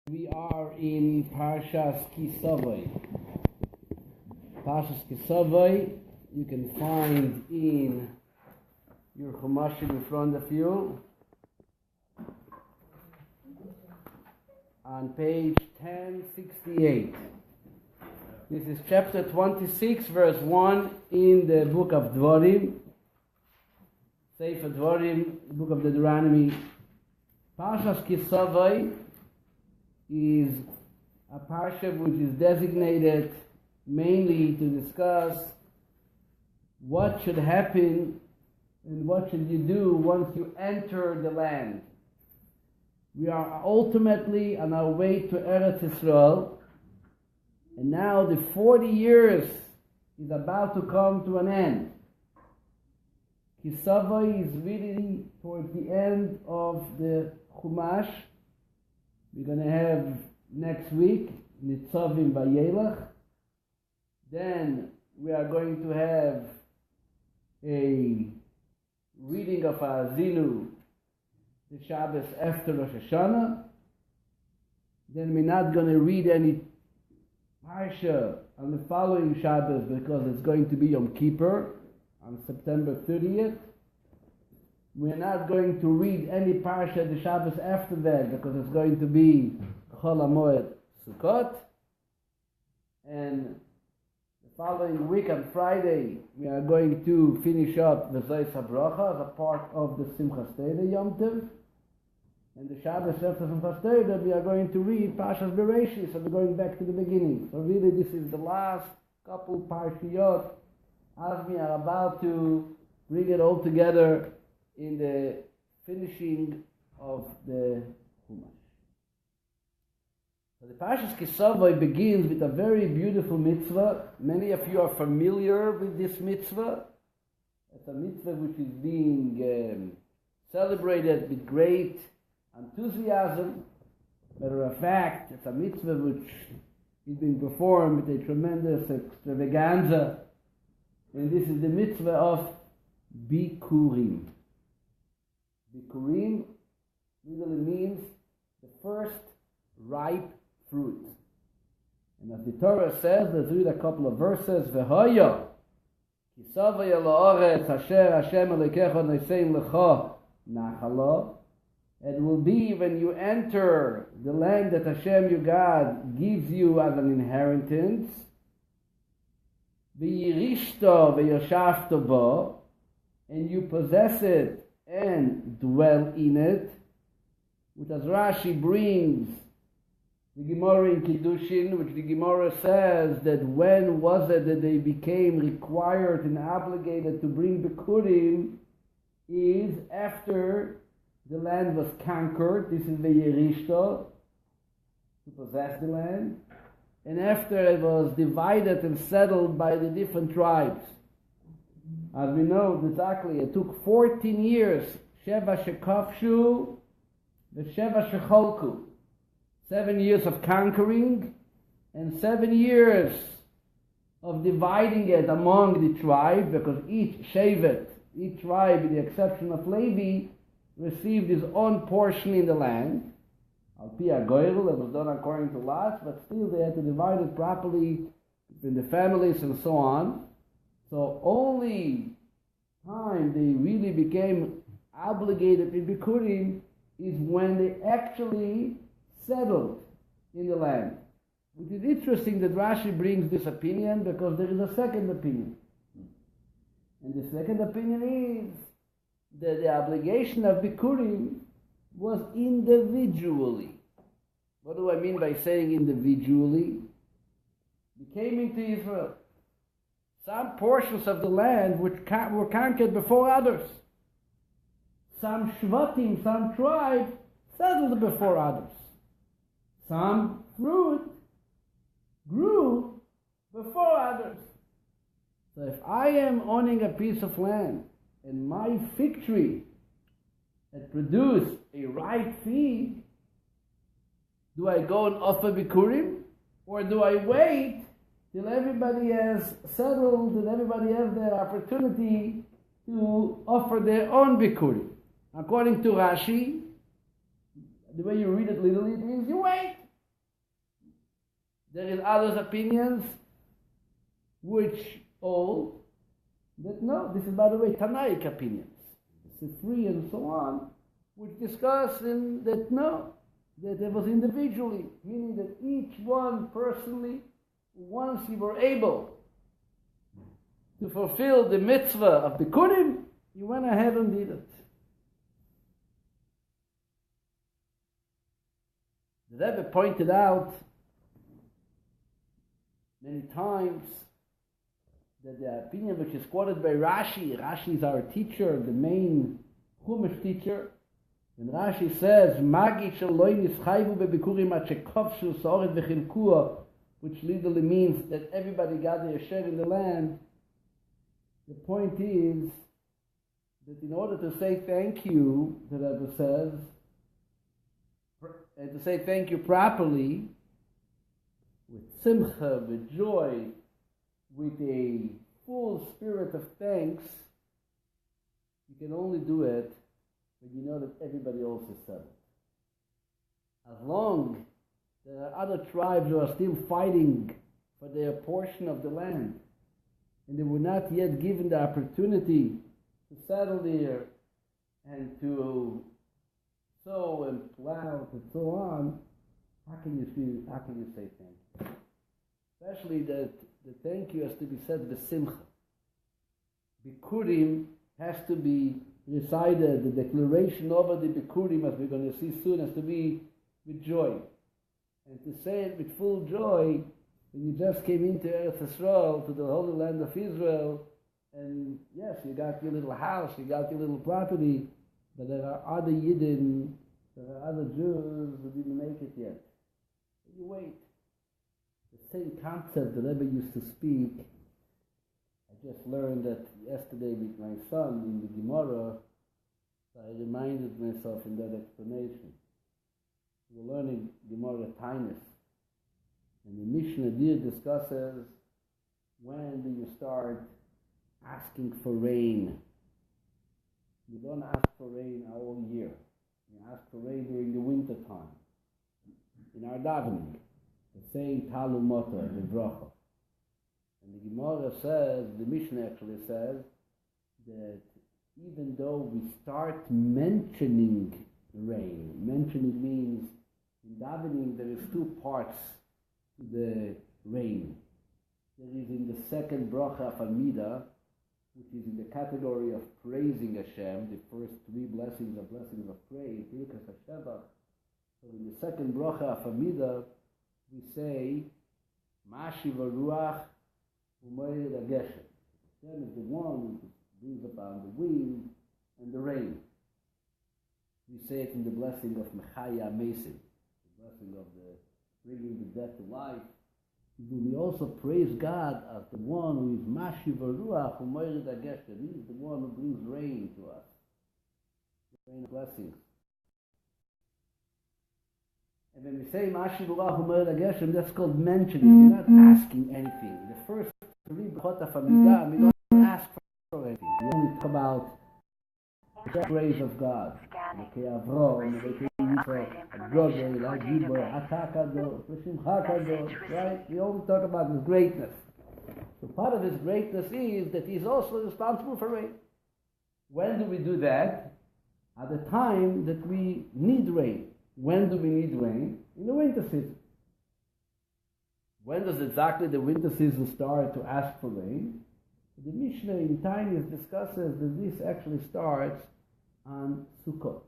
We are in Parsha Class. Parsha Class you can find in your Chumash in front of you on page 1068. This is chapter 26, verse 1 in the book of Dvarim, Sefer Dvarim, the book of Deuteronomy. Parsha Class is a parsha which is designated mainly to discuss what should happen and what should you do once you enter the land. We are ultimately on our way to Eretz Yisrael, and now the 40 years is about to come to an end. Kisavai is really towards the end of the Chumash. We're going to have next week Nitzavim Vayelach. Then we are going to have a reading of Azinu, the Shabbos after Rosh Hashanah. Then we're not going to read any Parsha on the following Shabbos because it's going to be Yom Kippur on September 30th. We're not going to read any Parsha the Shabbos after that because it's going to be Chol HaMoed Sukkot. And the following week on Friday, we are going to finish up the Zois HaBracha as a part of the Simchas Torah Yom Tov. And the Shabbos after Simchas Torah, we are going to read Parshas Bereshis, so we're going back to the beginning. So really this is the last couple Parshiyot as we are about to bring it all together in the finishing of the Chumash. So the Parshas Kisavai begins with a very beautiful mitzvah. Many of you are familiar with this mitzvah. It's a mitzvah which is being celebrated with great enthusiasm. Matter of fact, it's a mitzvah which is being performed with a tremendous extravaganza. And this is the mitzvah of Bikurim. Bikurim literally means the first ripe fruit. And as the Torah says, let's read a couple of verses. V'hoya kisavaya la'oretz asher Hashem Elokecha nosein lecha nachala. It will be when you enter the land that Hashem your God gives you as an inheritance. V'yirishto v'yoshavto bo, and you possess it and dwell in it, which as Rashi brings the Gemara in Kiddushin, which the Gemara says that when was it that they became required and obligated to bring Bikurim is after the land was conquered. This is the Yerishto, to possess the land, and after it was divided and settled by the different tribes. As we know exactly, it took 14 years, Sheva Shekafshu, the Sheva Shecholku, 7 years of conquering, and 7 years of dividing it among the tribe, because each Shevet, each tribe, with the exception of Levi, received his own portion in the land. Al Pi HaGoyrel, it was done according to lots, but still they had to divide it properly between the families and so on. So only time they really became obligated in Bikurim is when they actually settled in the land. Which is interesting that Rashi brings this opinion because there is a second opinion. And the second opinion is that the obligation of Bikurim was individually. What do I mean by saying individually? They came into Israel. Some portions of the land were conquered before others. Some Shvatim, some tribes, settled before others. Some fruit grew before others. So if I am owning a piece of land and my fig tree had produced a ripe fig, do I go and offer Bikurim? Or do I wait till everybody has settled and everybody has their opportunity to offer their own Bikurim? According to Rashi, the way you read it literally, it means you wait. There is others' opinions which hold that no, this is, by the way, Tanaic opinions. This is free and so on, which discuss in that no, that there was individually, meaning that each one personally, once you were able to fulfill the mitzvah of Bikurim, you went ahead and did it. The Rebbe pointed out many times that the opinion which is quoted by Rashi, Rashi is our teacher, the main Chumash teacher, and Rashi says, Magi shaloi nischayvu bebikurim at shekovshu soret v'chilkua, which literally means that everybody got their share in the land. The point is that in order to say thank you, the Rebbe says, and to say thank you properly, with simcha, with joy, with a full spirit of thanks, you can only do it when you know that everybody else is settled. As long as there are other tribes who are still fighting for their portion of the land, and they were not yet given the opportunity to settle there and to sow and plow and so on, how can you say thank you? Especially that the thank you has to be said b'simcha. Bikurim has to be recited. The declaration over the Bikurim, as we're going to see soon, has to be with joy. And to say it with full joy, when you just came into Eretz Yisrael, to the holy land of Israel, and yes, you got your little house, you got your little property, but there are other Yidden, there are other Jews who didn't make it yet. You wait. The same concept the Rebbe used to speak, I just learned that yesterday with my son in the Gemara, so I reminded myself in that explanation. We were learning Gemara Tainus, and the Mishnah there discusses when do you start asking for rain. You don't ask for rain all year. You ask for rain during the winter time. In our davening, the saying Talu Motor, the bracha. And the Gemara says, the Mishnah actually says, that even though we start mentioning rain, mentioning means in davening there is two parts to the rain. There is in the second bracha of Amida, which is in the category of praising Hashem, the first three blessings are blessings of praise, Birkas HaShevach. So in the second bracha of Amida, we say, Mashiv Ruach Umayir Ageshem. Hashem is the one who brings upon the wind and the rain. We say it in the blessing of Mechaya Mesim, the blessing of the bringing the dead to life. We also praise God as the one who is Mashiv Ruach Umayir Ageshem. He is the one who brings rain to us. Rain of blessings. And when we say Mashiv Ruach Umayir Ageshem, that's called mentioning. We're not asking anything. The first three brachot of Amidah, we don't ask for anything. We only talk about the praise of God. Right? We only talk about His greatness. So part of His greatness is that He's also responsible for rain. When do we do that? At the time that we need rain. When do we need rain? In the winter season. When does exactly the winter season start to ask for rain? The Mishnah in Tainis discusses that this actually starts on Sukkot.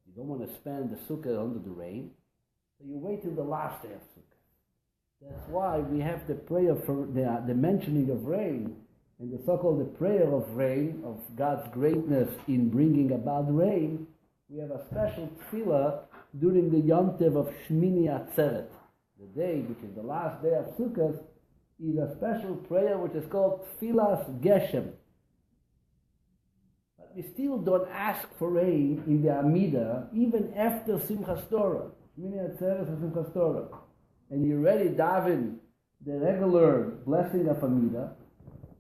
You don't want to spend the Sukkot under the rain, so you wait till the last day of Sukkot. That's why we have the prayer for the mentioning of rain, and the so-called the prayer of rain, of God's greatness in bringing about rain. We have a special tefillah during the Yom Tov of Shmini Atzeret. The day, which is the last day of Sukkot, is a special prayer which is called Tfilas Geshem. But we still don't ask for rain in the Amida, even after Simchas Torah. Shmini Atzeret and Simchas Torah. And you already daven the regular blessing of Amida.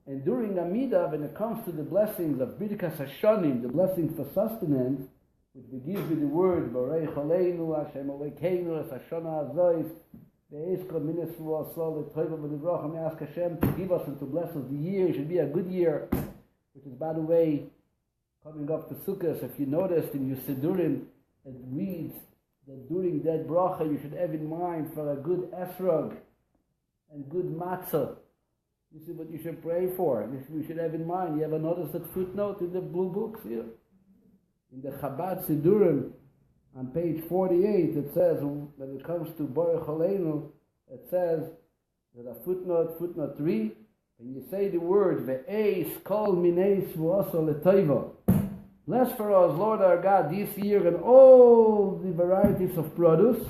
And during Amida, when it comes to the blessings of Birkas Hashanim, the blessing for sustenance, which begins with the word Borei Choleinu, Hashem Elokeinu, Es Hashana Azois, We ask Hashem to give us and to bless us the year. It should be a good year, which is, by the way, coming up to Sukkot. If you noticed in your Siddurim, it reads that during that bracha you should have in mind for a good esrog and good matzah. This is what you should pray for. This you should have in mind. You ever noticed that footnote in the blue books here? In the Chabad Siddurim, on page 48, it says, when it comes to Baruch Aleinu, it says, that a footnote 3, and you say the word, Ve'eis kol minei svuoso l'toivo. Bless for us, Lord our God, this year and all the varieties of produce.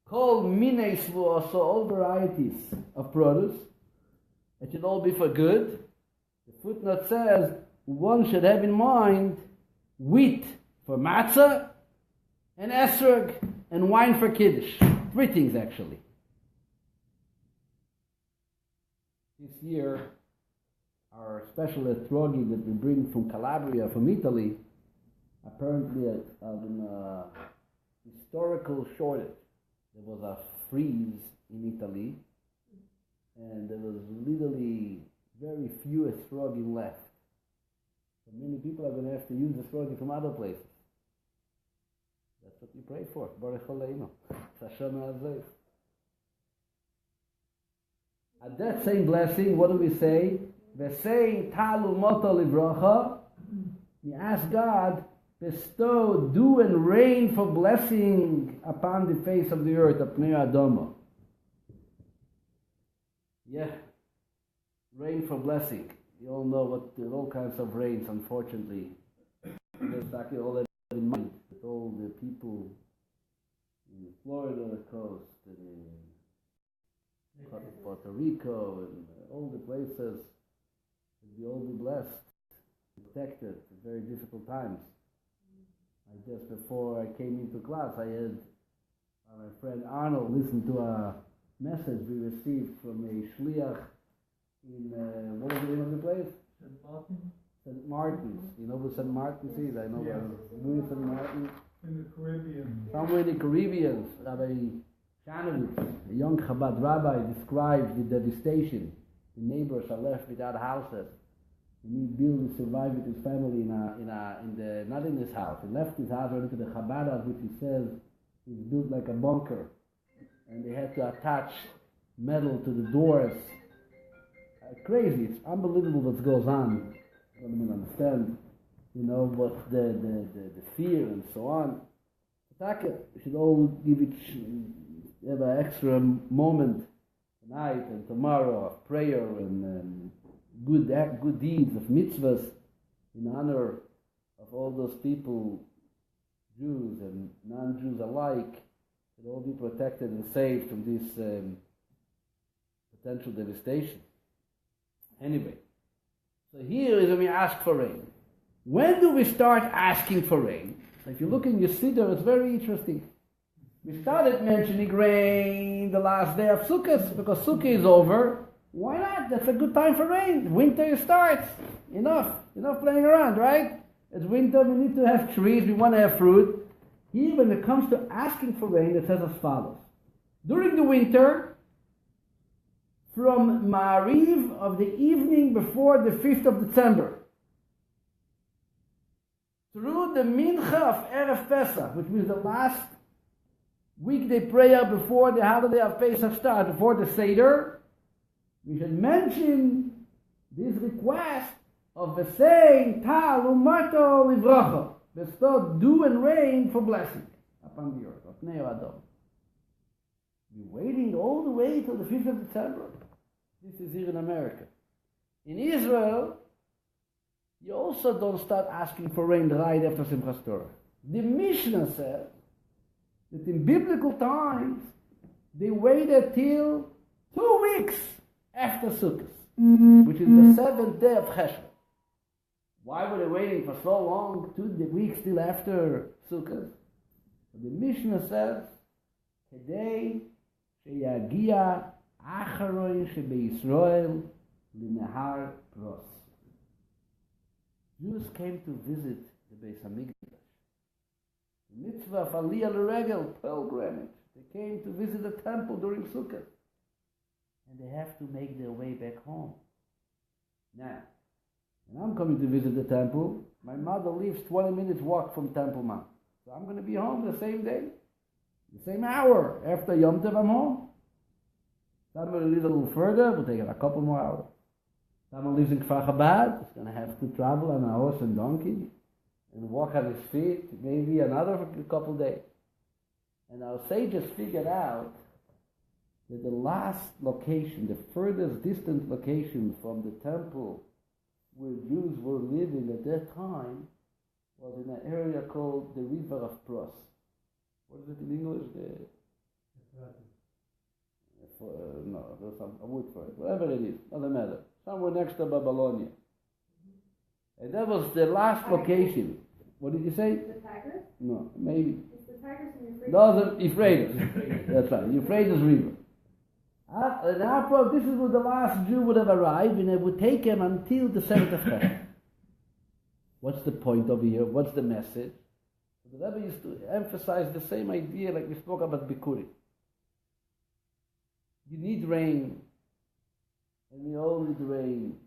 Kol minei svuoso, all varieties of produce. It should all be for good. The footnote says, one should have in mind wheat for matzah, and esrog, and wine for kiddush. 3 things, actually. This year, our special etrogi that we bring from Calabria, from Italy, apparently of an historical shortage. There was a freeze in Italy, and there was literally very few etrogi left. So many people are going to have to use etrogi from other places. That's what we pray for. Baruch Aleinu. Hashem Azeh. At that same blessing, what do we say? We're saying, Talu Moto Livrocha. We ask God, bestow dew and rain for blessing upon the face of the earth, Apnei Adama. Yeah, rain for blessing. You all know what there are all kinds of rains, unfortunately. There's exactly all that in mind. With all the people in the Florida coast and in Puerto Rico and all the places, we all be blessed, protected at very difficult times. Just before I came into class, I had my friend Arnold listen to a message we received from a shliach in, what was the name of the place? St. Martin's. You know what St. Martin's is? I know where St. Martin. In the Caribbean. Somewhere in the Caribbean, Rabbi Shanovitz, a young Chabad rabbi, describes the devastation. The neighbors are left without houses. And he built to survive with his family not in his house. He left his house, went to the Chabad house, which he says is built like a bunker. And they had to attach metal to the doors. Crazy. It's unbelievable what goes on. I don't even understand, what the fear and so on. We should all have an extra moment tonight and tomorrow of prayer and good deeds of mitzvahs in honor of all those people, Jews and non-Jews alike, should all be protected and saved from this potential devastation. Anyway, so here is when we ask for rain. When do we start asking for rain? So if you look in your Siddur, it's very interesting. We started mentioning rain the last day of Sukkot, because Sukkot is over. Why not? That's a good time for rain. Winter starts. Enough playing around, right? It's winter, we need to have trees, we want to have fruit. Here, when it comes to asking for rain, it says as follows. During the winter, from Ma'ariv of the evening before the 5th of December, through the Mincha of Erev Pesach, which means the last weekday prayer before the holiday of Pesach starts, before the Seder, we should mention this request of the saying, Tal umato livrocha, bestow dew and rain for blessing upon the earth, Apnei Adam. We're waiting all the way till the 5th of December. This is here in America. In Israel, you also don't start asking for rain right after Simchas Torah. The Mishnah says that in biblical times, they waited till 2 weeks after Sukkot, which is the 7th day of Cheshvan. Why were they waiting for so long, 2 weeks till after Sukkot? The Mishnah says, Kedei sheyagia acharoi shebeYisrael linehar pros. Jews came to visit the Beis Hamikdash. The mitzvah of Aliyah L'Regel, pilgrimage. They came to visit the temple during Sukkot. And they have to make their way back home. Now, when I'm coming to visit the temple, my mother lives 20 minutes walk from Temple Mount. So I'm going to be home the same day, the same hour. After Yom Tov, I'm home. Somebody lives a little further, we'll take it a couple more hours. Someone lives in Kfar Chabad, is going to have to travel on a horse and donkey and walk on his feet, maybe another couple days. And our sages figured out that the last location, the furthest distant location from the temple where Jews were living at that time was in an area called the River of Pros. What is it in English? No, there's a word for it. Whatever it is, doesn't matter. Somewhere next to Babylonia. And that was the last location. What did you say? The Tigris? No, maybe. It's the Tigris and Euphrates. No, the Euphrates. That's right, Euphrates River. And after this is where the last Jew would have arrived, and it would take him until the 7th of Cheshvan. What's the point over here? What's the message? So the Rebbe used to emphasize the same idea like we spoke about Bikurim. You need rain, and we all need rain,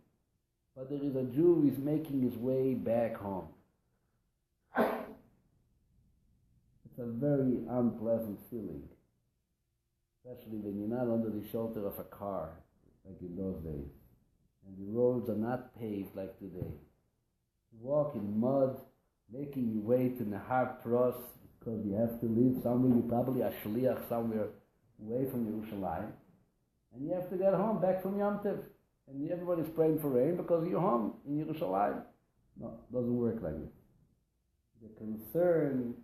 but there is a Jew who is making his way back home. It's a very unpleasant feeling, especially when you're not under the shelter of a car, like in those days, and the roads are not paved like today. You walk in mud, making your way to Nahar Pros, because you have to live somewhere, you're probably a shliach somewhere away from Yerushalayim. And you have to get home, back from Yom Tov. And everybody's praying for rain because you're home in Yerushalayim. No, it doesn't work like this. The concern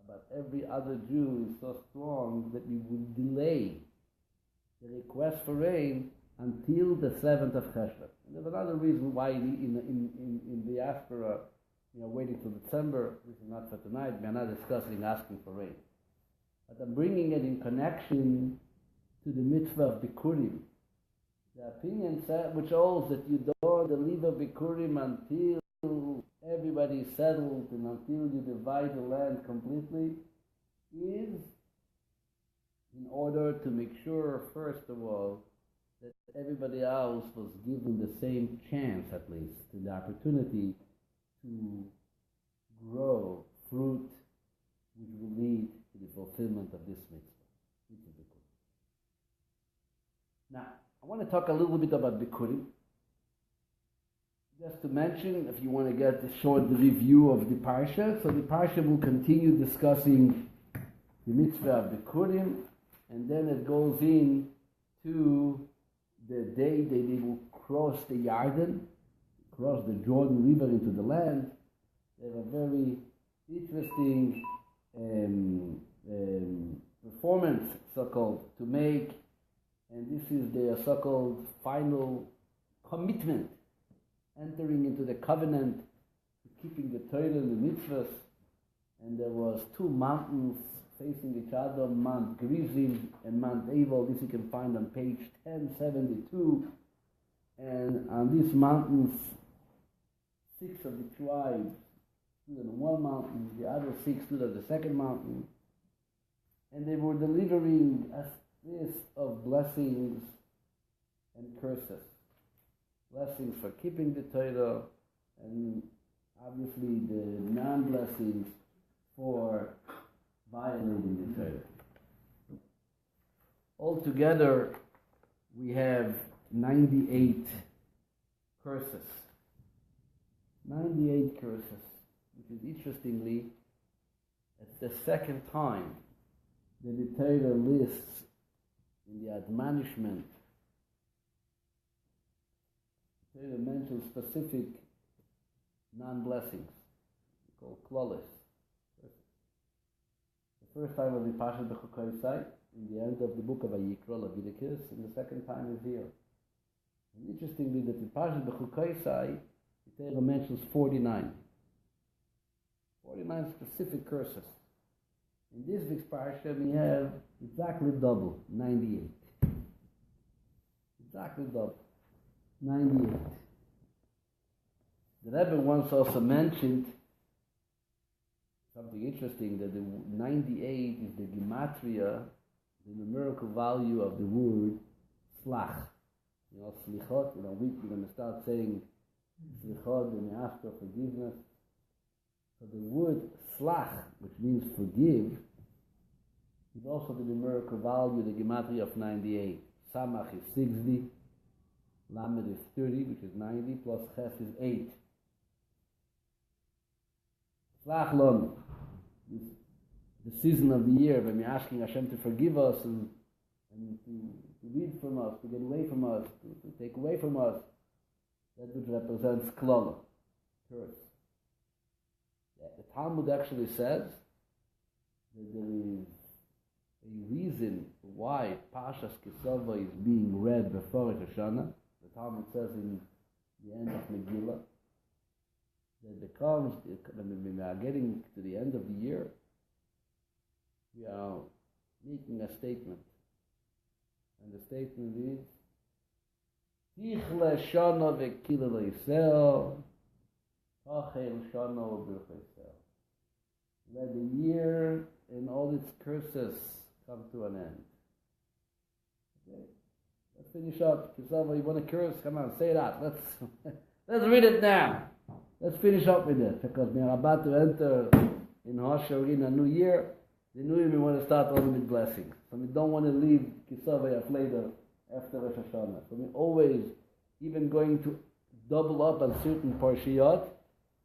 about every other Jew is so strong that you would delay the request for rain until the 7th of Cheshvan. And there's another reason why in diaspora, waiting till December. This is not for tonight. We are not discussing asking for rain. But I'm bringing it in connection to the mitzvah of Bikurim. The opinion which holds that you don't deliver Bikurim until everybody is settled and until you divide the land completely is in order to make sure, first of all, that everybody else was given the same chance, at least, to the opportunity to grow fruit which will lead to the fulfillment of this mitzvah. Now, I want to talk a little bit about Bikurim. Just to mention, if you want to get a short review of the Parsha, so the Parsha will continue discussing the mitzvah of Bikurim, and then it goes in to the day that they will cross the Yarden, cross the Jordan River into the land. They have a very interesting performance, so-called, to make. And this is their so-called final commitment, entering into the covenant, keeping the Torah and the mitzvahs. And there was two mountains facing each other, Mount Gerizim and Mount Tavo. This you can find on page 1072. And on these mountains, 6 of the tribes stood on one mountain, the other 6 stood on the second mountain. And they were delivering a list of blessings and curses. Blessings for keeping the Torah, and obviously the non-blessings for violating the Torah. Altogether, we have 98 curses. 98 curses, which is interestingly, it's the second time that the Torah lists in the admonishment. The Torah mentions specific non-blessings, called klalis. The first time was in Parsha Class, in the end of the book of Vayikra, Leviticus, and the second time is here. And interestingly, that in Parsha Class, the Torah mentions 49. 49 specific curses. In this week's Parsha, we have exactly double, 98. Exactly double, 98. The Rebbe once also mentioned something interesting that the 98 is the gematria, the numerical value of the word slach. Slichot, in a week we're going to start saying slichot when you ask for forgiveness. So the word slach, which means forgive, is also the numerical value, the gematria of 98. Samach is 60, Lamed is 30, which is 90, plus Ches is 8. Slach lon, the season of the year when we're asking Hashem to forgive us and to read from us, to get away from us, to take away from us, that which represents klala, curse. The Talmud actually says that there is a reason why Parshas Kisava is being read before Rosh Hashanah. The Talmud says in the end of Megillah that because when we are getting to the end of the year, we are making a statement. And the statement is, Tichle Shana v'kila le'isel, Tachel Shana v'birchesel. Let the year and all its curses come to an end. Okay, let's finish up. Kisava, you want to curse? Come on, say that. Let's read it now. Let's finish up with it, because we are about to enter in Hashanah, a new year. The new year we want to start only with blessings. So we don't want to leave Kisava later after Rosh Hashanah. So we're always even going to double up on certain parshiyot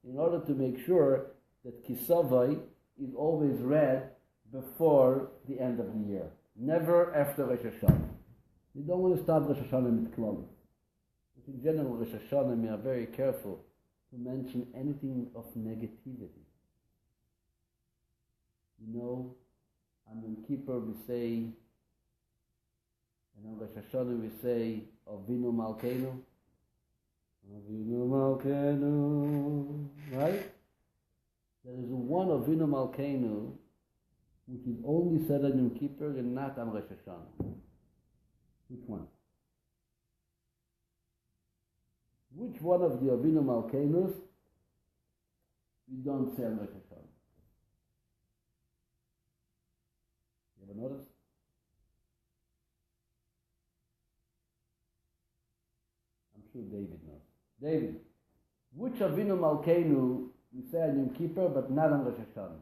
in order to make sure that Kisava is always read before the end of the year, never after Rosh Hashanah. We don't want to start Rosh Hashanah with Klal. In general, Rosh Hashanah, we are very careful to mention anything of negativity. On Yom Kippur we say, and on Rosh Hashanah we say, Avinu Malkeinu. Avinu Malkeinu. Right? There is one Avinu Malkeinu which is only said on Yom Kippur and not on Rosh Hashanah. Which one? Which one of the Avinu Malkeinus we don't say on Rosh Hashanah? You ever noticed? I'm sure David knows. David, which Avinu Malkeinu we say on Yom Kippur but not on Rosh Hashanah?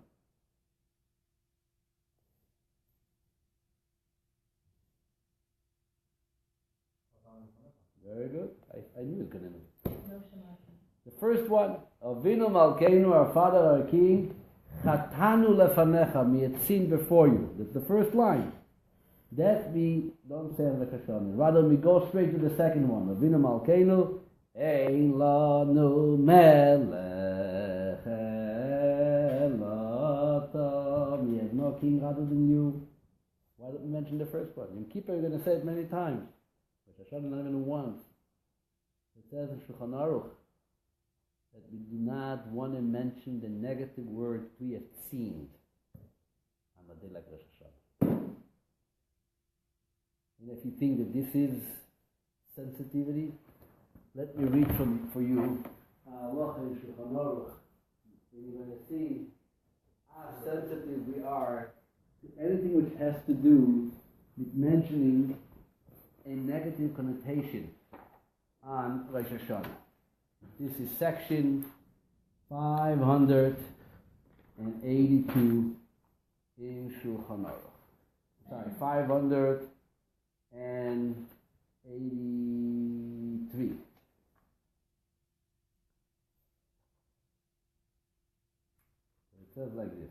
Very good. I knew he was going to know. The first one, Avinu Malkeinu, our Father, our King, Chatanu lefanecha, we had sinned before you. That's the first line. That we don't say on Rosh Hashanah. Rather, we go straight to the second one. Avinu Malkeinu, Ein lanu melech elatam. We have no king other than you. Why don't we mention the first one? In Kippur, you're going to say it many times. Rosh Hashanah, not even once. It says in Shulchan Aruch that we do not want to mention the negative word we have seen on a day like Rosh Hashanah. And if you think that this is sensitivity, let me read for you Halacha in Shulchan Aruch. And you're going to see how sensitive we are to anything which has to do with mentioning a negative connotation on Rosh Hashanah. This is section 582 in Shulchan Aruch. Sorry, 583. It says like this.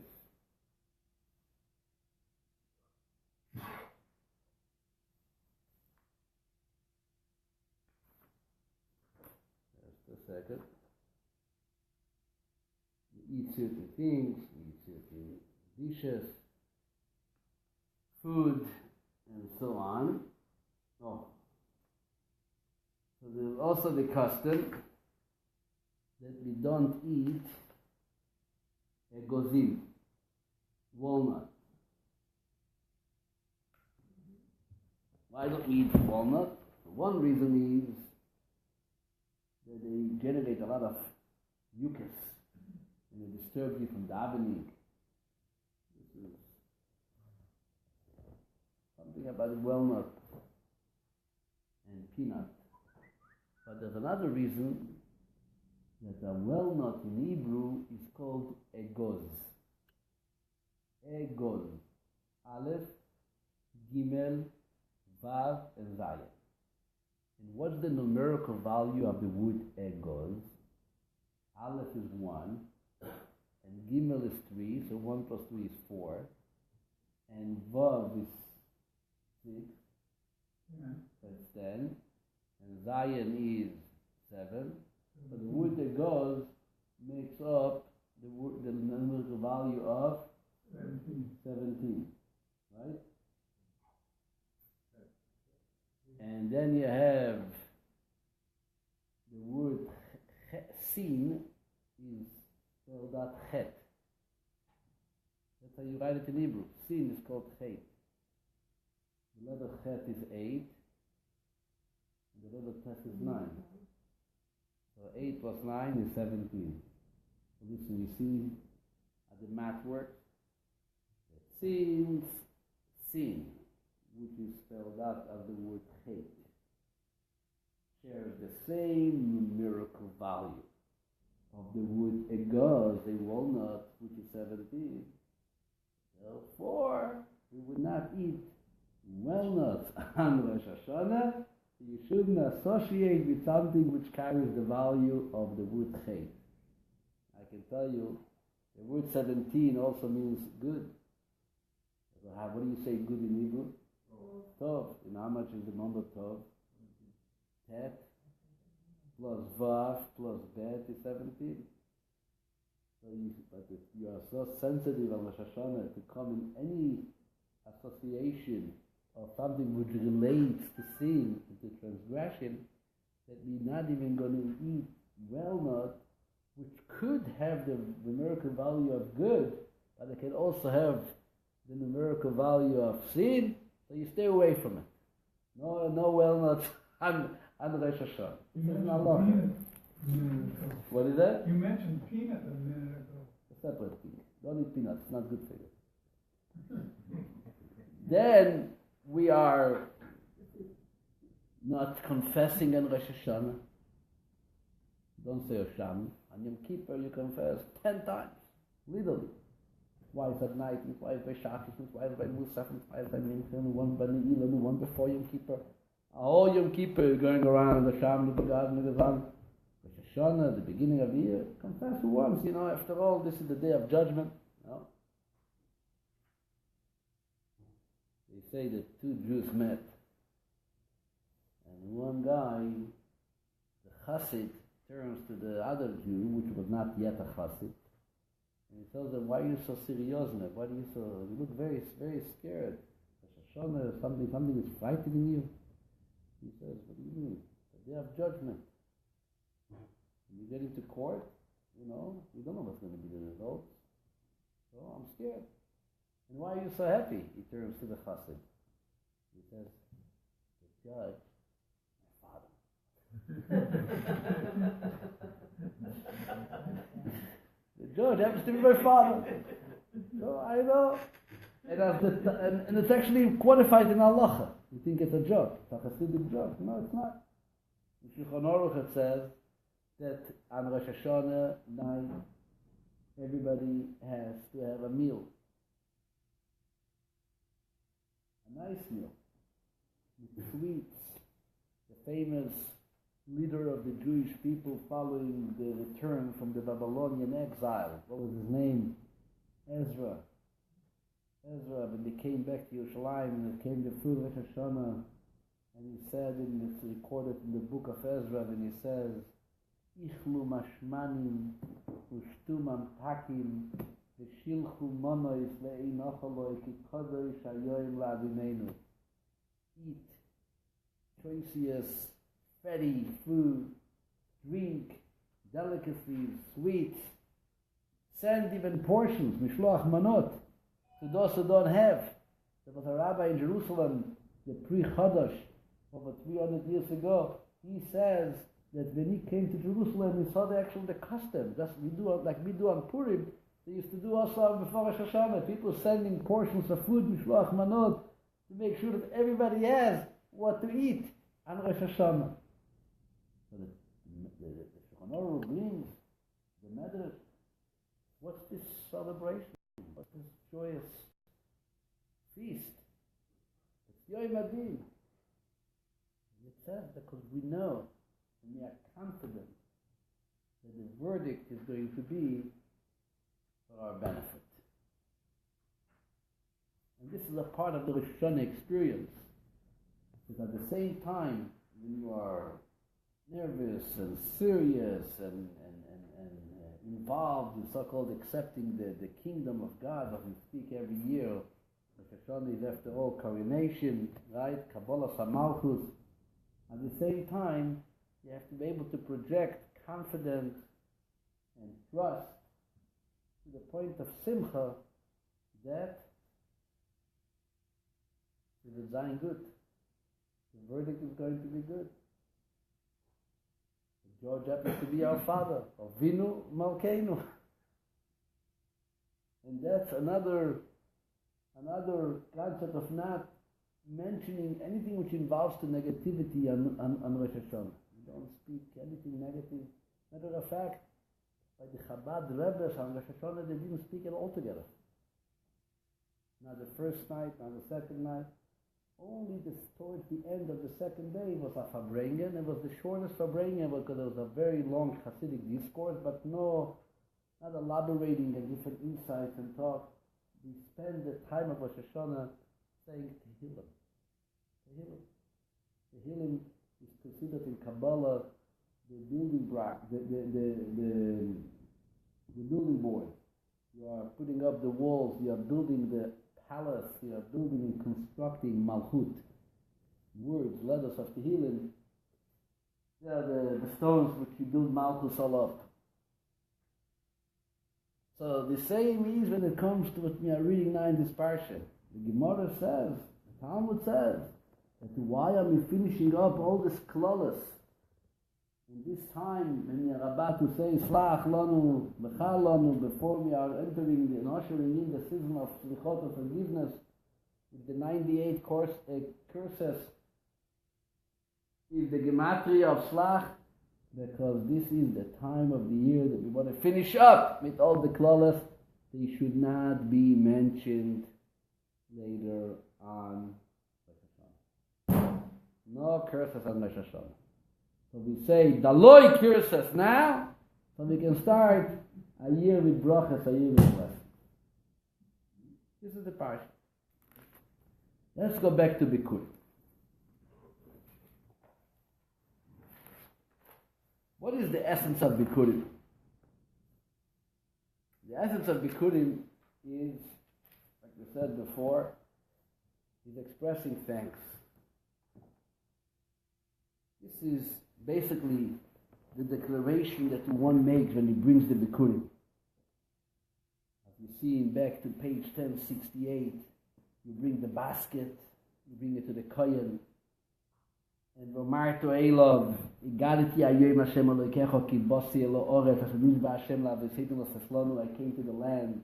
Second. You eat certain things, you eat certain dishes, food, and so on. Oh. So there's also the custom that we don't eat egozim, walnut. Why don't we eat walnut? One reason is that they generate a lot of mucus and they disturb you from davening. Yeah, but walnut and peanut. But there's another reason that a walnut in Hebrew is called egoz. Egoz. Aleph, Gimel, Vav, and Zayin. And what's the numerical value of the word egoz? Aleph is 1, and Gimel is 3, so 1 plus 3 is 4, and Vav is 6, that's 10, and Zayin is 7. So the word egoz makes up the numerical value of 17, right? And then you have the word sin is spelled out chet. That's how you write it in Hebrew. Sin is called chet. The letter chet is 8, and the letter tes is 9. So 8 plus 9 is 17. So listen, you see how the math works? Sin, which is spelled out as the word chet, shares the same numerical value of the word egoz, a walnut, which is 17. Therefore, we would not eat walnuts on Rosh Hashanah. You shouldn't associate with something which carries the value of the word chet. I can tell you, the word 17 also means good. What do you say good in Hebrew? Tov. And how much is the number Tov? Tet plus Vav plus Bet is 17. But if you are so sensitive on Rosh Hashanah to come in any association of something which relates to sin, to transgression, that we're not even going to eat walnut, which could have the numerical value of good, but it can also have the numerical value of sin, so you stay away from it. No walnuts on Rosh Hashanah. What is that? You mentioned peanut a minute ago. Separate peanut. Don't eat peanuts, it's not good for you. Then we are not confessing on Rosh Hashanah. Don't say Hashem. On Yom Kippur you confess 10 times, literally. Twice at night, and twice by Shabbos, and twice by Musaf, and twice by Mincha, and one by Ne'ilah, and one before Yom Kippur. All Yom Kippur you're going around the Sham, the Begad, and the Gazan. Rosh Hashanah, the beginning of the year, confess once, after all, this is the day of judgment. They say that 2 Jews met, and one guy, the Chassid, turns to the other Jew, which was not yet a Chassid, and he tells them, why are you so serious? Why do you look very, very scared? Rosh Hashanah, something is frightening you. He says, what do you mean? The day of judgment. When you get into court, we don't know what's going to be the results. So I'm scared. And why are you so happy? He turns to the Chassid. He says, the judge, my father. The judge happens to be my father. So I know. And it's actually qualified in halacha. You think it's a joke. It's a Hasidic joke. No, it's not. In Shulchan Aruch it says that on Rosh Hashanah night, everybody has to have a meal. A nice meal. With sweets. The famous leader of the Jewish people following the return from the Babylonian exile. What was his name? Ezra, when they came back to Yerushalayim and it came the food Rosh Hashanah, and he said, and it's recorded in the book of Ezra, when he says, Ichlu mashmanim ushtu mamtakim v'shilchu monois le'inocholoi ki kodosh hayoim la'adinenu. Eat choicest, fatty food, drink, delicacies, sweets, send even portions, mishloach manot, to those who don't have. There was a rabbi in Jerusalem, the pre-Chodesh, over 300 years ago. He says that when he came to Jerusalem, he saw the custom. That's we do on Purim. They used to do also before Rosh Hashanah. People sending portions of food, mishloach manot, to make sure that everybody has what to eat on Rosh Hashanah. So the Shulchan Aruch brings the Medrash. What's this celebration? What's this joyous feast? It's Yom Adin. It says because we know and we are confident that the verdict is going to be for our benefit. And this is a part of the Rosh Hashanah experience. Because at the same time, when you are nervous and serious and involved in so-called accepting the kingdom of God, as we speak every year, Rosh Hashanah is after all coronation, right? Kabbalah Samalchus. At the same time, you have to be able to project confidence and trust to the point of simcha that it is dying good. The verdict is going to be good. George happens to be our father, Avinu Malkeinu. And that's another concept of not mentioning anything which involves the negativity on Rosh Hashanah. We don't speak anything negative. Matter of fact, by the Chabad Rebbes on Rosh Hashanah, they didn't speak it altogether. Not the first night, not the second night. Only towards the end of the second day was a Farbrengen. It was the shortest Farbrengen because it was a very long Hasidic discourse, but not elaborating and different insights and talk. We spend the time of Rosh Hashanah saying Tehillim. Tehillim. Tehillim is considered in Kabbalah the building block, the building board. You are putting up the walls. You are building the palace. You are building and constructing Malchut. Words, letters of Tehillim. They are the stones which you build Malchus all up. So the same is when it comes to what we are reading now in this parsha. The Gemara says, the Talmud says, that why are we finishing up all this klolos in this time when we are about to say Slach Lanu, Bechal Lanu, before we are entering and ushering in the season of Slichot of forgiveness with the 98 curses is the gematria of Slach, because this is the time of the year that we want to finish up with all the klolos. They should not be mentioned later on Rosh Hashanah. No curses on Rosh Hashanah. So we say Daloi curses now, so we can start a year with brachas, a year with blessings. This is the parsha. Let's go back to Bikurim. What is the essence of Bikurim? The essence of Bikurim is, like we said before, is expressing thanks. This is basically the declaration that one makes when he brings the Bikurim. As you see back to page 1068, you bring the basket, you bring it to the Kohen, and V'omar to Elov, Igadeti Hayom Hashem Elokecha ki basi elo oretz, Asher nishba Hashem la'avoseitim l'seslanu, I came to the land.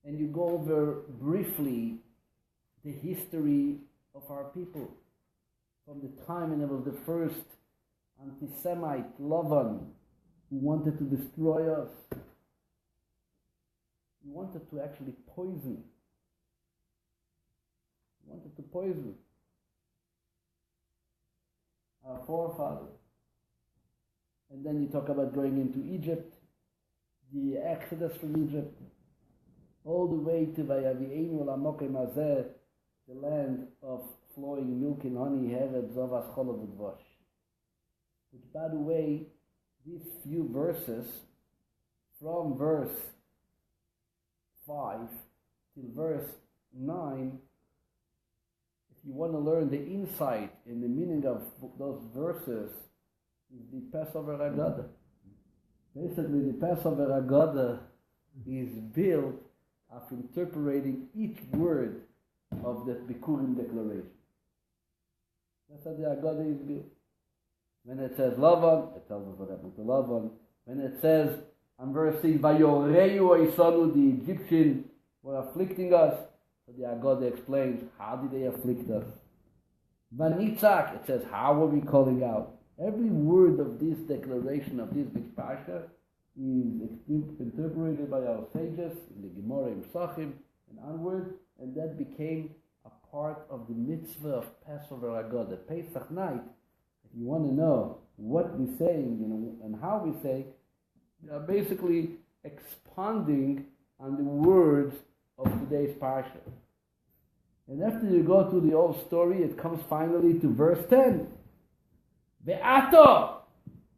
And you go over briefly the history of our people. From the time when it was the first anti-Semite, Lavan, who wanted to destroy us. He wanted to actually poison. He wanted to poison our forefathers. And then you talk about going into Egypt, the exodus from Egypt, all the way to Vayavi'enu Lamokim Hazeh, the land of flowing milk and honey, Hevet, Zovas, Cholov, Udvosh. Which, by the way, these few verses, from verse 5 till verse 9, if you want to learn the insight and the meaning of those verses, is the Passover Haggadah. Basically, the Passover Haggadah is built after interpreting each word of the Bikurim declaration. That's how the Haggadah is built. When it says Lavan, it tells us what happened to Lavan. When it says, on verse 6, Vayoreyu Oisanu, the Egyptian were afflicting us, So the Agada explains, how did they afflict us? Vanitzak, it says, how are we calling out? Every word of this declaration of this big Parsha is interpreted by our sages in the Gemara in Psachim and onward, and that became a part of the mitzvah of Passover Agada. Pesach night, if you want to know what we're saying and how we say, we are basically expounding on the words of today's Parsha. And after you go through the whole story, it comes finally to verse 10. Ve'ato!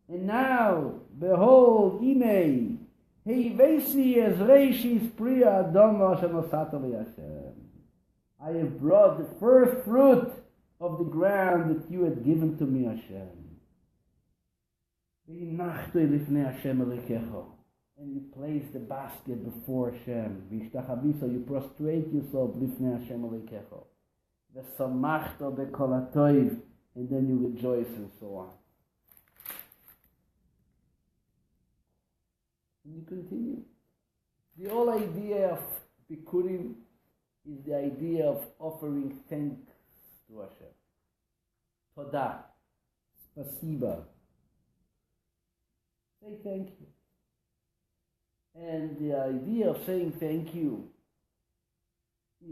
And now, behold, Inei, Heivesi es reishis priya adoma shenosata Hashem. I have brought the first fruit of the ground that you had given to me, Hashem. Ve'inachtu lifnei Hashem elikecho. And you place the basket before Hashem. V'ishtachavisa, you prostrate yourself lifnei Hashem elikecho. Ve'samachta be'kol hatoiv. And then you rejoice and so on. And you continue. The whole idea of Bikurim is the idea of offering thanks to Hashem. Todah. Spasiba. Say thank you. And the idea of saying thank you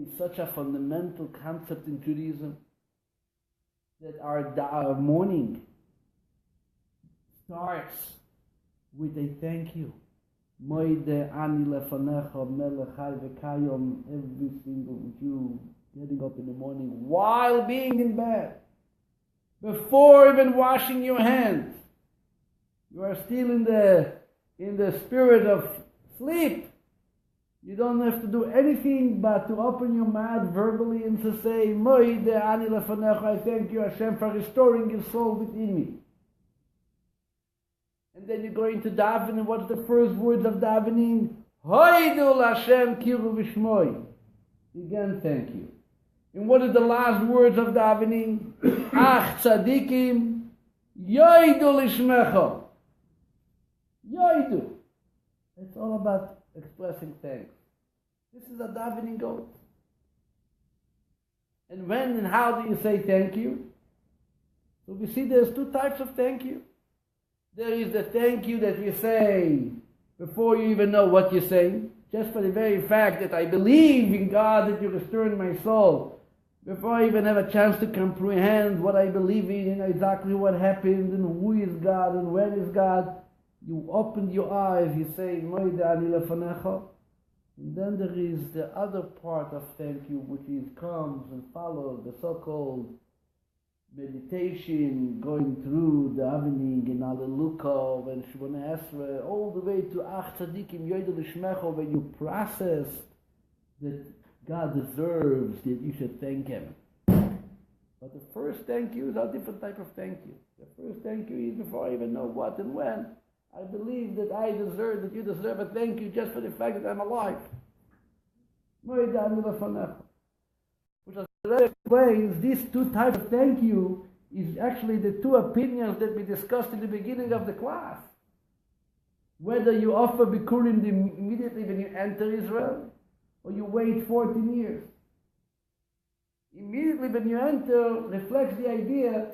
is such a fundamental concept in Judaism that our morning starts with a thank you. Moide ani lefanecha melech chai v'kayom. Every single Jew getting up in the morning while being in bed, before even washing your hands, you are still in the spirit of sleep. You don't have to do anything but to open your mouth verbally and to say, Moide ani lefanecha, I thank you, Hashem, for restoring your soul within me. And then you go into davening, and what's the first words of davening? Hoidul Hashem kiru v'shmoi. Again, thank you. And what are the last words of davening? Ach tzadikim yoidu lishmecha. Yoidu. It's all about expressing thanks. This is a davening goal. And when and how do you say thank you? So we see there's two types of thank you. There is the thank you that you say before you even know what you're saying, just for the very fact that I believe in God that you're restoring my soul. Before I even have a chance to comprehend what I believe in and exactly what happened and who is God and when is God, you open your eyes, you say, Moide ani lefanecha. And then there is the other part of thank you, which comes and follows the so-called meditation, going through the davening in Allelukah and Shemona Esrei, all the way to Ach Tzadikim Yoidu Lishmecha, when you process that God deserves that you should thank Him. But the first thank you is a different type of thank you. The first thank you is before I even know what and when. I believe that I deserve, that you deserve a thank you just for the fact that I'm alive. Which explains these two types of thank you is actually the two opinions that we discussed in the beginning of the class. Whether you offer Bikurim immediately when you enter Israel, or you wait 14 years. Immediately when you enter reflects the idea,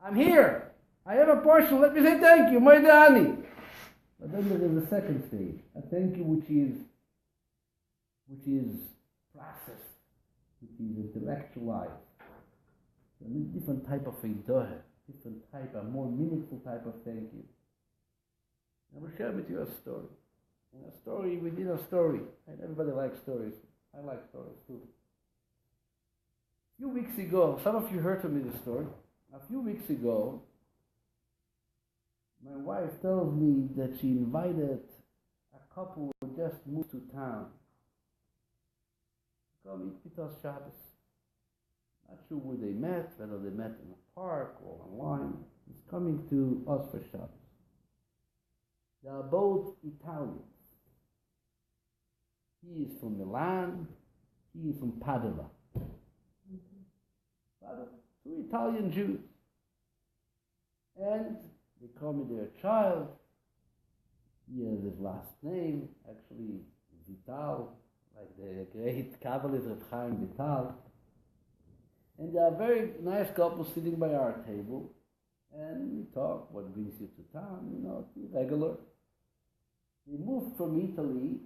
I'm here, I have a portion, let me say thank you, Moide ani. But then there is a second stage, a thank you which is processed, which is intellectualized. A different type of idoh, different type, a more meaningful type of thank you. I will share with you a story. And a story within a story. And everybody likes stories. I like stories too. A few weeks ago, some of you heard from me this story. A few weeks ago, my wife tells me that she invited a couple who just moved to town to come eat with us Shabbos. Not sure where they met, whether they met in a park or online. He's coming to us for Shabbos. They are both Italians. He is from Milan, he is from Padua. Padua, two Italian Jews. And they call me their child. He has his last name, actually Vital, like the great Kabbalist Reb Chaim Vital. And there are very nice couples sitting by our table, and we talk, what brings you to town, regular. We moved from Italy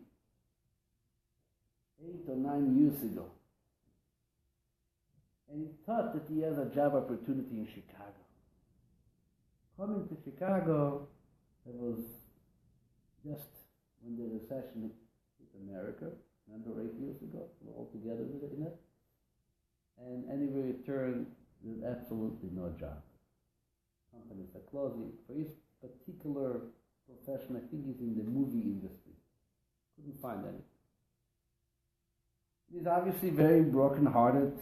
8 or 9 years ago. And he thought that he has a job opportunity in Chicago. Coming to Chicago, it was just when the recession hit America, remember 8 years ago, we were all together in it. And anyway, it turned, there's absolutely no job. Companies are closing. For his particular profession, I think he's in the movie industry. Couldn't find anything. He's obviously very broken-hearted.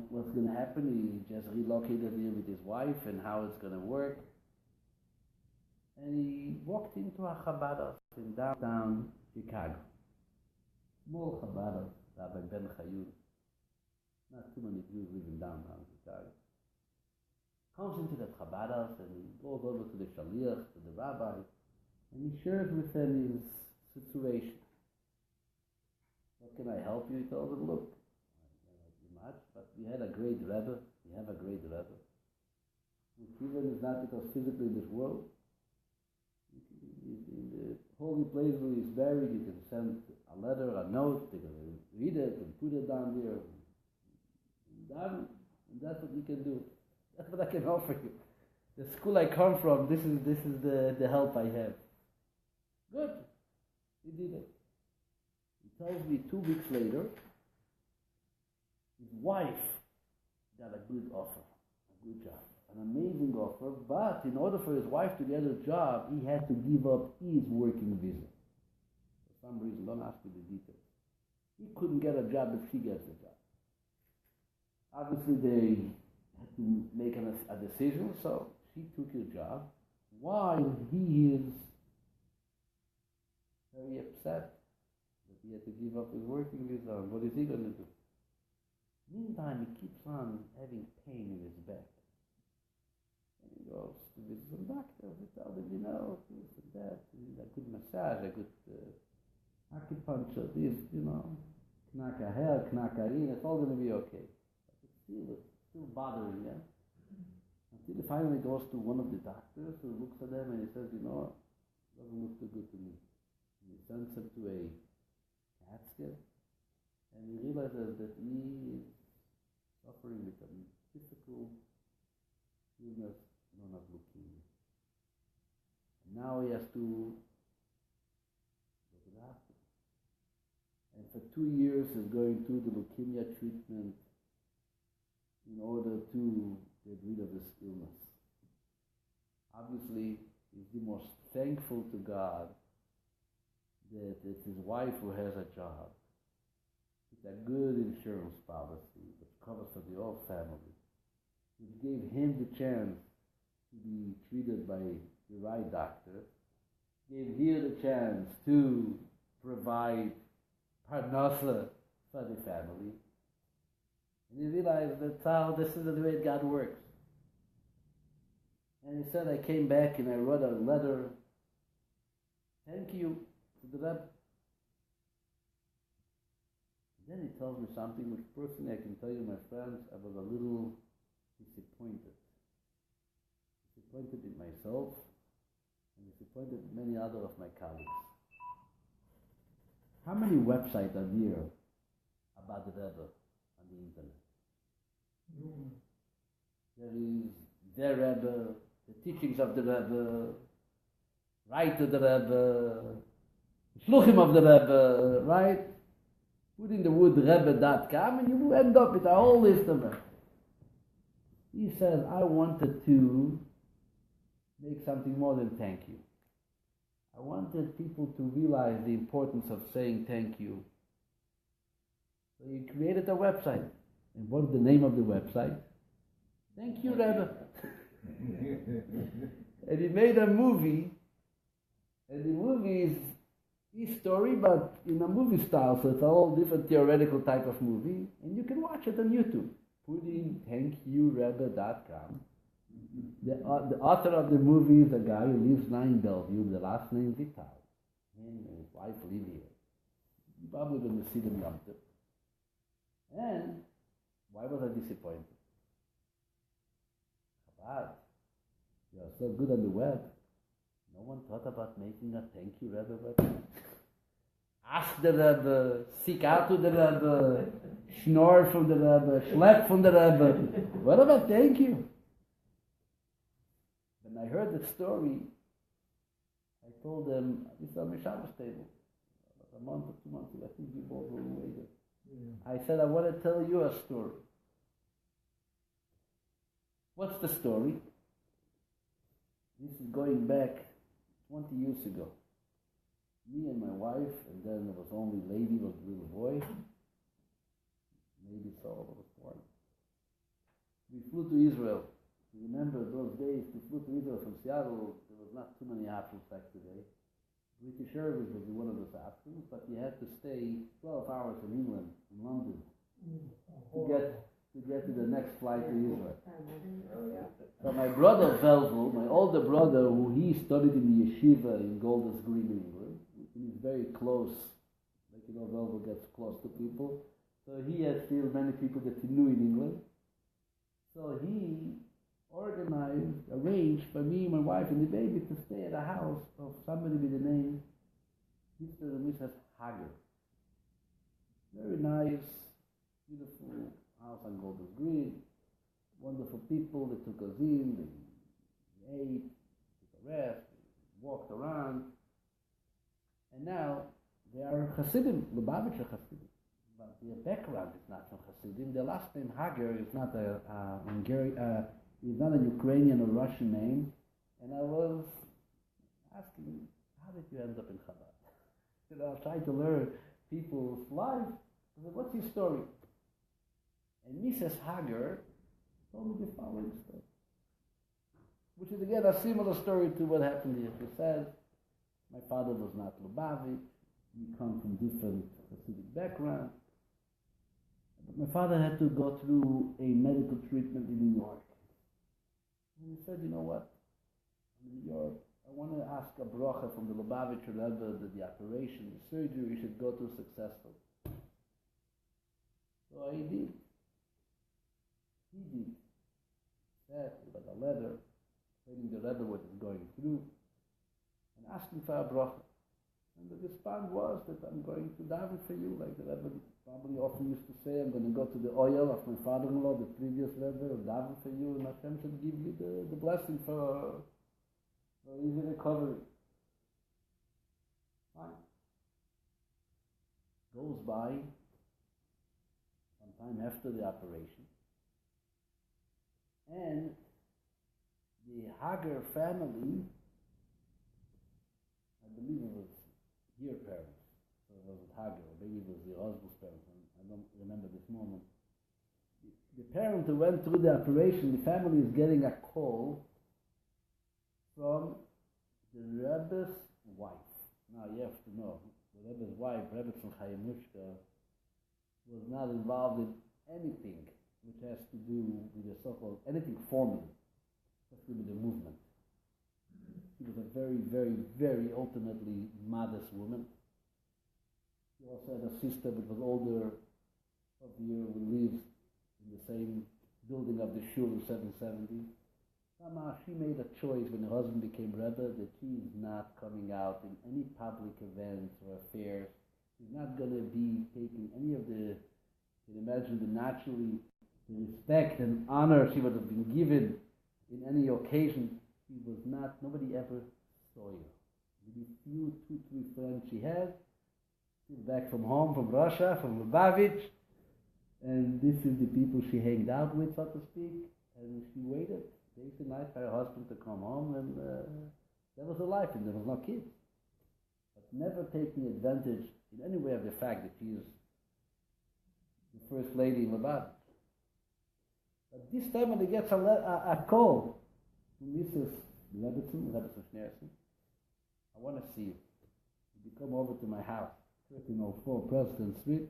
What's going to happen. He just relocated here with his wife and how it's going to work. And he walked into a Chabad in downtown Chicago. Small Chabad, Rabbi Ben Chayun. Not too many Jews live in downtown Chicago. Comes into the Chabad and he goes over to the Shaliach, to the rabbi, and he shares with him his situation. What can I help you? He tells him, look, I don't do much, but we had a great Rebbe. We have a great Rebbe. Which even is not because physically in this world. In the holy place where he's buried, you can send a letter, a note, they can read it and put it down there. And that's what you can do. That's what I can offer you. The school I come from, this is the help I have. Good. He did it. He tells me 2 weeks later, his wife got a good offer, a good job, an amazing offer, but in order for his wife to get a job, he had to give up his working visa. For some reason, don't ask me the details. He couldn't get a job if she gets the job. Obviously, they had to make a decision, so she took his job while he is very upset that he had to give up his working visa. What is he going to do? Meantime, he keeps on having pain in his back. And he goes to visit some doctors. They tell him, this and that. You need a good massage, a good acupuncture, this, knaka here, knaka in. It's all going to be okay. It's still bothering them. Until he finally goes to one of the doctors who looks at them and he says, it doesn't look too good to me. And he sends him to a CAT scan, and he realizes that he is suffering with a difficult illness known as leukemia. And now he has to go to the hospital. And for 2 years he's going through the leukemia treatment in order to get rid of this illness. Obviously, he's the most thankful to God that it's his wife who has a job. It's a good insurance policy that covers for the whole family. It gave him the chance to be treated by the right doctor. Gave her the chance to provide parnasa for the family. And he realized that's how this is the way God works. And he said, I came back and I wrote a letter. Thank you to the Rebbe. Then he tells me something which personally I can tell you, my friends, I was a little disappointed. Disappointed in myself and disappointed in many other of my colleagues. How many websites are there about the Rebbe on the internet? There is the Rebbe, the teachings of the Rebbe, right to the Rebbe, Shluchim of the Rebbe, right? Put in the word Rebbe.com and you end up with a whole list of them. He says, I wanted to make something more than thank you. I wanted people to realize the importance of saying thank you. So he created a website. And what's the name of the website? Thank you, Rebbe. And he made a movie. And the movie is his story, but in a movie style. So it's a whole different theoretical type of movie. And you can watch it on YouTube. Put in thankyourebbe.com. The author of the movie is a guy who lives now in Bellevue. The last name Vital. Him and his wife live here. You're probably going to see them Yom Tov. And why was I disappointed? Chabad, you are so good on the web. No one thought about making a thank you Rebbe website. Ask the Rebbe, seek out to the Rebbe, snore from the Rebbe, schlep from the Rebbe. What about thank you? When I heard the story, I told them, this is on my Shabbos table. A month or 2 months ago, I think you both were waiting. I said, I want to tell you a story. What's the story? This is going back 20 years ago. Me and my wife, and then there was only lady, was a little boy. Maybe Saul was born. We flew to Israel. You remember those days, we flew to Israel from Seattle, there was not too many afternoons back today. British Airways was one of those afternoons, but you had to stay 12 hours in England, in London, to get to the next flight to Israel. So my brother Velvel, my older brother, who he studied in the yeshiva in Golders Green, England, he's very close, like you know, Velvel gets close to people. So he had still many people that he knew in England. So he arranged for me, my wife, and the baby to stay at a house of somebody with the name Mr. and Mrs. Hager. Very nice, beautiful house on Golders Green. Wonderful people. They took us in, they ate, took a rest, walked around. And now they are Hasidim, Lubavitcher Hasidim. But their background is not from Hasidim. Their last name Hager is not is not a Ukrainian or Russian name. And I was asking, how did you end up in Chabad? You know, trying to learn people's lives. I said, what's your story? And Mrs. Hager told me the following story, which is again a similar story to what happened here. She said, my father was not Lubavitch, we come from different Hasidic backgrounds. But my father had to go through a medical treatment in New York. And he said, you know what, in New York, I want to ask a bracha from the Lubavitcher Rebbe that the operation, the surgery should go through successfully. So I did. He did. Said, he got a letter telling the Rebbe what he's going through and asking for a bracha. And the response was that I'm going to daven for you, like the Rebbe probably often used to say, I'm going to go to the oil of my father-in-law, the previous Rebbe, and daven for you, and Hashem should give you the blessing for easy recovery. Fine. Goes by some time after the operation, and the Hager family, I believe it was your parents, so it wasn't Hager, maybe it was the husband's parents, I don't remember this moment. The parent who went through the operation, the family is getting a call from the Rebbe's wife. Now you have to know, the Rebbe's wife, Rebbe from Chayimushka, was not involved in anything which has to do with the so-called, anything formal, especially with the movement. She was a very, very, very ultimately modest woman. She also had a sister which was older of the year, who lived in the same building of the shul in 770. Somehow she made a choice when her husband became Rebbe that she is not coming out in any public events or affairs. She's not going to be taking any of the, you can imagine the naturally, the respect and honor she would have been given in any occasion. She was not, nobody ever saw her. Maybe few, 2, 3 friends she had. She's back from home, from Russia, from Lubavitch. And this is the people she hanged out with, so to speak. And she waited days and nights for her husband to come home, and that was her life, and there was no kids. But never taking advantage in any way of the fact that she is the first lady in Lubavitch. But this time when he gets a call from Mrs. Lebetzin Schneerson, I want to see you. You come over to my house, 1304 President Street,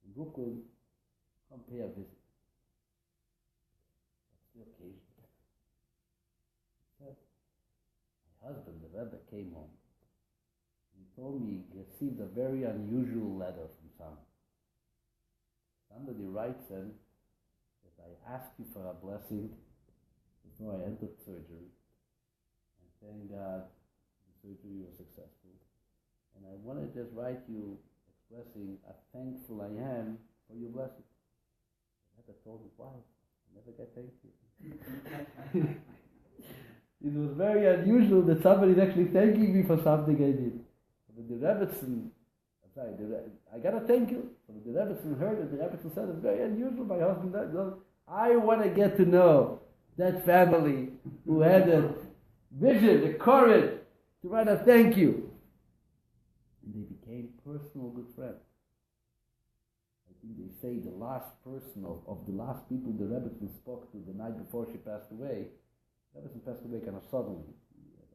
in Brooklyn, come pay a visit. That's the occasion. My husband, the Rebbe, came home. He told me he received a very unusual letter from someone. Somebody writes in that I asked you for a blessing before I entered surgery, and thank God the surgery was successful. And I want to just write you expressing how thankful I am for your blessing. I told him, why? I never get thank you. It was very unusual that somebody is actually thanking me for something I did. But the Rebbetzin, I got to thank you. But the Rebbetzin heard it. The Rebbetzin said, it's very unusual. My husband died. I want to get to know that family who had the vision, the courage to write a thank you. And they became personal good friends. I think they say the last person of the last people the Rebbetzin spoke to the night before she passed away. Rebbetzin passed away kind of suddenly. He had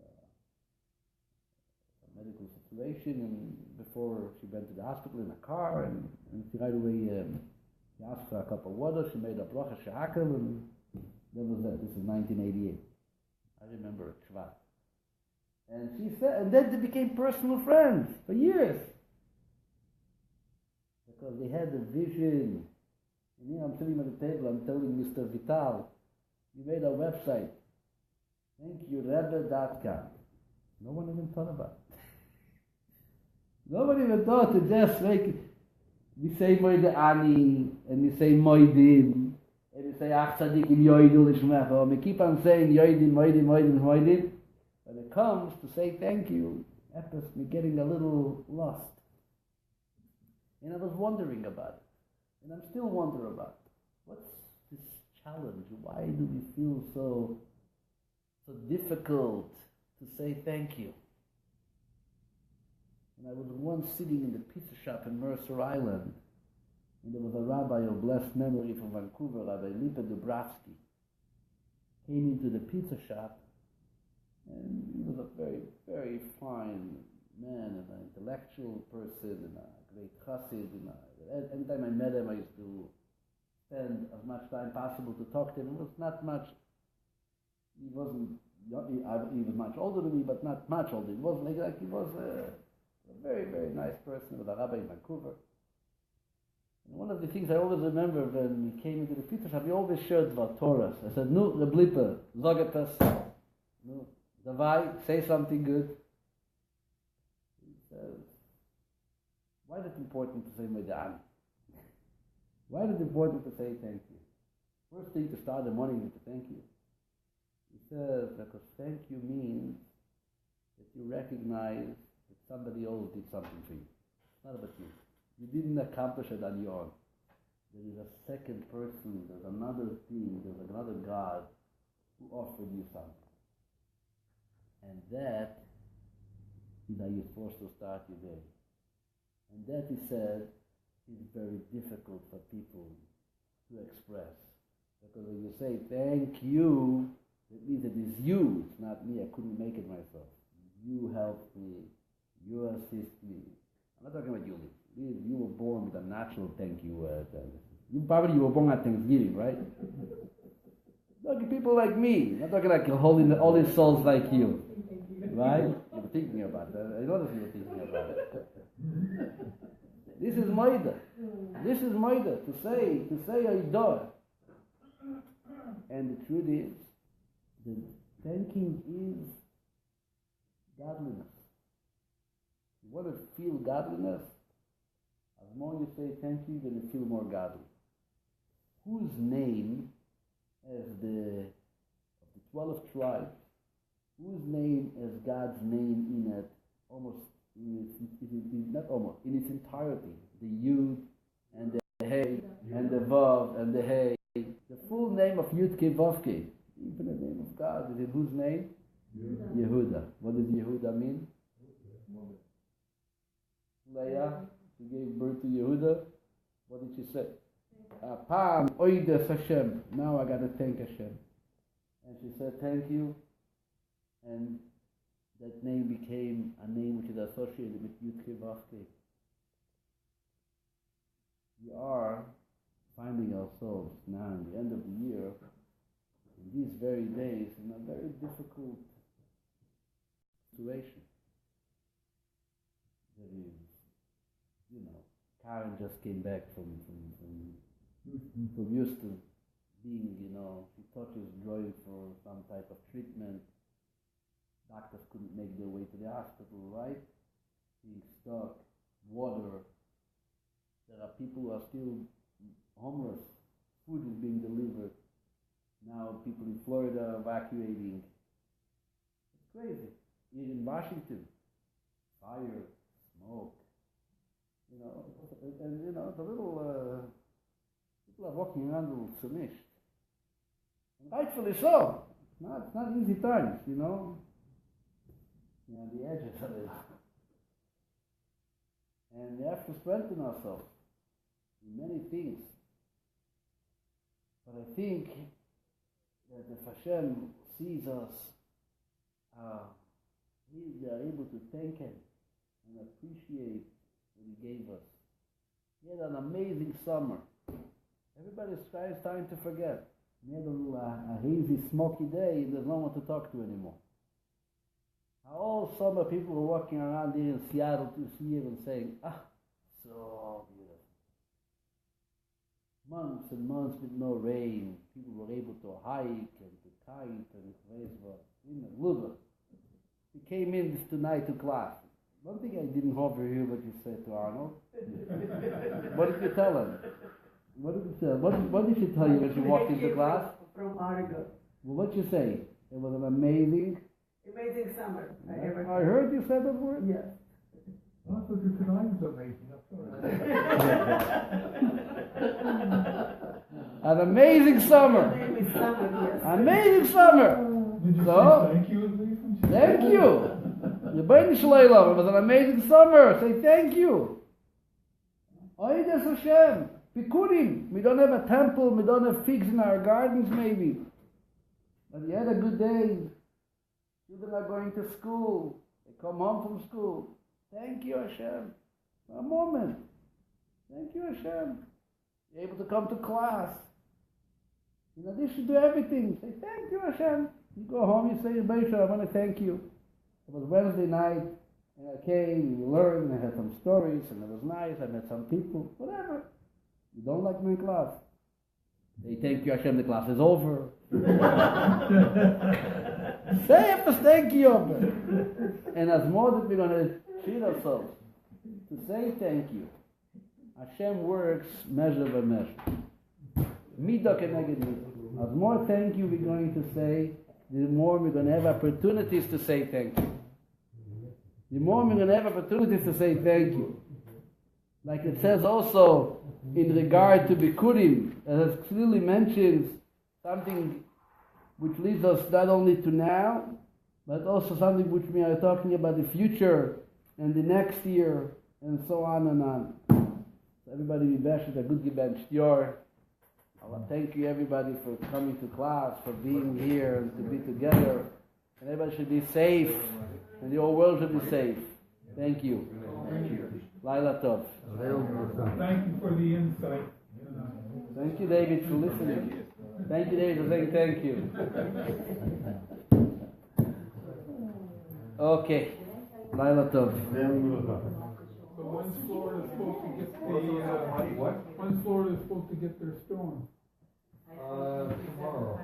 a medical situation, and before she went to the hospital in a car, and she right away she asked for a cup of water. She made a bracha she'akel, and that was it. This is 1988. I remember it, Shvat. And she said, and then they became personal friends for years. Because they had a vision. And here I'm sitting at the table, I'm telling Mr. Vital, you made a website. ThankYouRebbe.com. No one even thought about it. Nobody even thought to just make it. We say Moide Ani, and we say Moidim, and we say Ach Tzadikim Yoidul Ishmecha. We keep on saying Yoidim, Moidim, Moidim, Moidim. When it comes to say thank you, happens me getting a little lost. And I was wondering about it. And I'm still wondering about it. What's this challenge? Why do we feel so difficult to say thank you? And I was once sitting in the pizza shop in Mercer Island, and there was a rabbi of blessed memory from Vancouver, Rabbi Lipa Dubrovsky, came into the pizza shop, and he was a very, very fine man, and an intellectual person, and a great chassid. Anytime I met him, I used to spend as much time possible to talk to him. It was not much. He wasn't. He was much older than me, but not much older. He wasn't like he was a very, very nice person. He was a rabbi in Vancouver. And one of the things I always remember when we came into the pizza shop, he always shared about Torah. I said, "Nu, Reb Lipa, sag etwas. Nu, Davai, say something good." He says, "Why is it important to say Medan? Why is it important to say thank you? First thing to start the morning is to thank you." He says, because thank you means that you recognize that somebody else did something for you. It's not about you. You didn't accomplish it on your own. There is a second person, there's another thing, there's another God who offered you something. And that is how you're supposed to start your day. And that, he said, is very difficult for people to express. Because when you say thank you, it means it is you, it's not me. I couldn't make it myself. You helped me. You assist me. I'm not talking about you. You were born with a natural thank you. You were born at Thanksgiving, right? Look at people like me. I'm not talking like all these souls like you. Right? You were thinking about that. I noticed you were thinking about it. This is Maida. This is Maida. To say Aidor. And the truth is, the thanking is godliness. You want to feel godliness? As more you say thank you, then you feel more godly. Whose name, as of the 12 tribes, whose name is God's name in it, in its entirety? The Yud and the Hey and the Vav and the Hey. The full name of Yud Ke Vav Ke, even the name of God, is in whose name? Yehuda. What does Yehuda mean? Leah, she gave birth to Yehuda. What did she say? Pam oides Hashem. Now I got to thank Hashem. And she said, thank you. And that name became a name which is associated with Yud Ke Vav Ke. We are finding ourselves now in the end of the year, in these very days, in a very difficult situation. there is, Karen just came back from used to being, she thought she was going for some type of treatment. Doctors couldn't make their way to the hospital, right? Being stuck, water. There are people who are still homeless. Food is being delivered. Now people in Florida are evacuating. It's crazy. Here in Washington, fire, smoke. And the little people are walking around a little finished. And rightfully so. It's not easy times, the edges of it. And we have to strengthen ourselves in many things. But I think that if Hashem sees us, we are able to thank Him and appreciate what He gave us. He had an amazing summer. Everybody's trying to forget. We had a hazy, smoky day, and there's no one to talk to anymore. All summer people were walking around here in Seattle this year and saying, so beautiful. Months and months with no rain. People were able to hike and to kite and Elul. He came in tonight to class. One thing I didn't overhear what you said to Arnold. What did you tell him? What did you tell? What did she tell you when she walked into class? From Oregon. Well, what did you say? It was an amazing summer. I heard you say that word? Yes. I thought you tonight was amazing. An amazing summer. Amazing summer. Did you So, say thank you at least? Thank you. Rebbeinu Shleilam, it was an amazing summer. Say thank you. Oides Hashem. Bikurim. We don't have a temple. We don't have figs in our gardens, maybe. But you had a good day. Children are going to school. They come home from school. Thank you, Hashem. For a moment. Thank you, Hashem. You're able to come to class. In addition to everything, say thank you, Hashem. You go home, you say, Rebbeinu, I want to thank you. It was Wednesday night, and I came, we learned, I had some stories, and it was nice, I met some people, whatever. You don't like my class? Say thank you, Hashem, the class is over. Say after thank you. And as more that we're going to treat ourselves, to say thank you. Hashem works measure by measure. Midah keneged midah. As more thank you we're going to say, the more we're going to have opportunities to say thank you. The more we're going to have opportunities to say thank you. Like it says also in regard to Bikurim, as it clearly mentions something which leads us not only to now, but also something which we are talking about the future and the next year and so on and on. So everybody be best a good gebench your. I want to thank you everybody for coming to class, for being here and to be together. And everybody should be safe and the whole world should be safe. Thank you. Thank you. Laila Tov. Thank you for the insight. Thank you, David, for listening. Thank you, David, for saying thank you. Okay. Laila Tov. So when's Florida supposed to get the when's Florida supposed to get their storm? Tomorrow.